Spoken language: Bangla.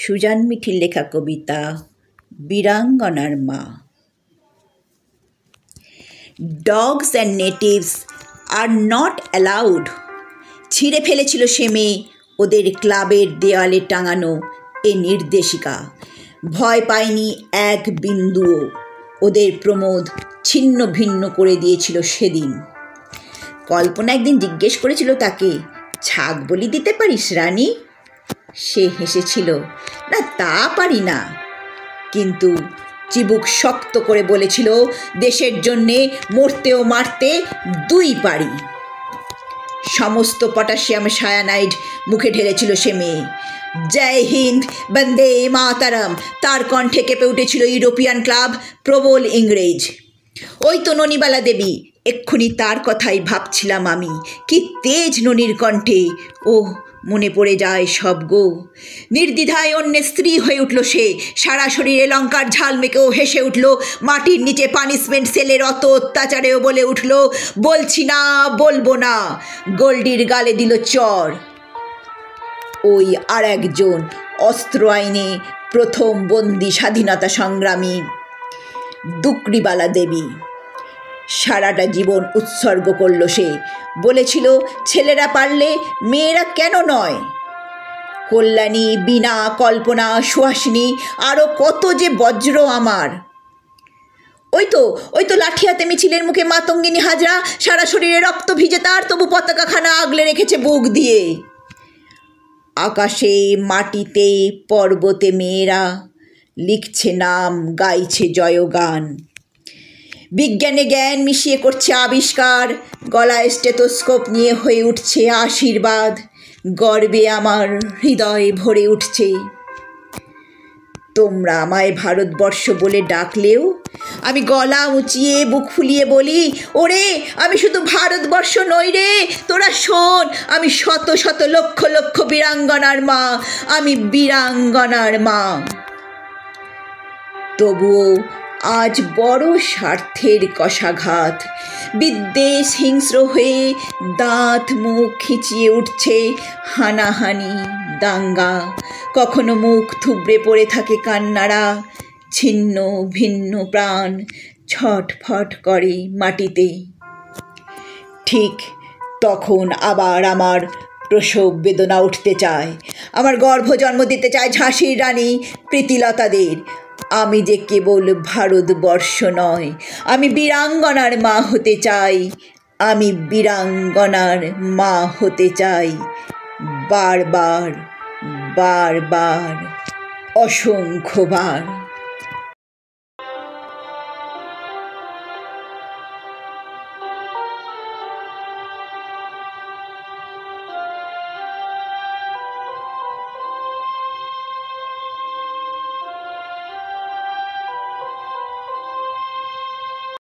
সুজান মিঠির লেখা কবিতা বীরাঙ্গনার মা। Dogs and natives are not allowed. ছিঁড়ে ফেলেছিল সে মেয়ে ওদের ক্লাবের দেওয়ালে টাঙানো এ নির্দেশিকা। ভয় পায়নি এক বিন্দুও। ওদের প্রমোদ ছিন্ন ভিন্ন করে দিয়েছিল সেদিন। কল্পনা একদিন জিজ্ঞেস করেছিল তাকে, ছাগ বলি দিতে পারিস রানী? সে হেসেছিল, না তা পারি না, কিন্তু চিবুক শক্ত করে বলেছিল, দেশের জন্যে মরতেও মারতে দুই পারি। সমস্ত পটাশিয়াম সায়ানাইড মুখে ঢেলেছিল সে মেয়ে। জয় হিন্দ, বন্দে মাতারাম, তার কণ্ঠে কেঁপে উঠেছিল ইউরোপিয়ান ক্লাব প্রবল ইংরেজ। ওই তো ননিবালা দেবী, এক্ষুনি তার কথাই ভাবছিলাম আমি। কি তেজ ননির কণ্ঠে! ও মনে পড়ে যায় সব গো। নির্দ্বিধায় অন্যের স্ত্রী হয়ে উঠল সে। সারা শরীরে লঙ্কার ঝাল মেকেও হেসে উঠল। মাটির নিচে পানিশমেন্ট সেলের অত অত্যাচারেও বলে উঠল, বলছি না, বলবো না। গোল্ডির গালে দিল চর। ওই আর একজন অস্ত্র আইনে প্রথম বন্দি স্বাধীনতা সংগ্রামী দুকরিবালা দেবী। সারাটা জীবন উৎসর্গ করল সে। বলেছিল, ছেলেরা পারলে মেয়েরা কেন নয়? কল্যাণী, বীণা, কল্পনা, সুহাসিনী, আরও কত যে বজ্র আমার। ওই তো লাঠি হাতে মিছিলের মুখে মাতঙ্গিনী হাজরা, সারা শরীরে রক্ত ভিজে তার, তবু পতাকাখানা আগলে রেখেছে বুক দিয়ে। আকাশে, মাটিতে, পর্বতে মেয়েরা লিখছে নাম, গাইছে জয়গান। বিজ্ঞানে জ্ঞান মিশিয়ে করছে আবিষ্কার। গলায় স্টেথোস্কোপ নিয়ে হয়ে উঠছে আশীর্বাদ। গর্বে আমার হৃদয় ভরে উঠছে। তোমরা আমায় ভারতবর্ষ বলে ডাকলেও আমি গলা উঁচিয়ে বুক ফুলিয়ে বলি, ওরে আমি শুধু ভারতবর্ষ নই রে, তোরা শোন, আমি শত শত লক্ষ লক্ষ বীরাঙ্গনার মা, আমি বীরাঙ্গনার মা। তবুও আজ বড় স্বার্থের কষাঘাত। বিদ্বেষ হিংস্র হয়ে দাঁত মুখ খিঁচিয়ে উঠছে, হানাহানি, দাঙ্গা। কখনো মুখ থুবড়ে পড়ে থাকে কান্নারা। ছিন্ন ভিন্ন প্রাণ ছটফট করে মাটিতে। ঠিক তখন আবার আমার প্রসব বেদনা উঠতে চায়। আমার গর্ভ জন্ম দিতে চায় ঝাঁসির রানী প্রীতিলতাদের। আমি যে কেবল ভারতবর্ষ নয়, আমি বীরাঙ্গনার মা হতে চাই। আমি বীরাঙ্গনার মা হতে চাই। বারবার বারবার, অসংখ্যবার।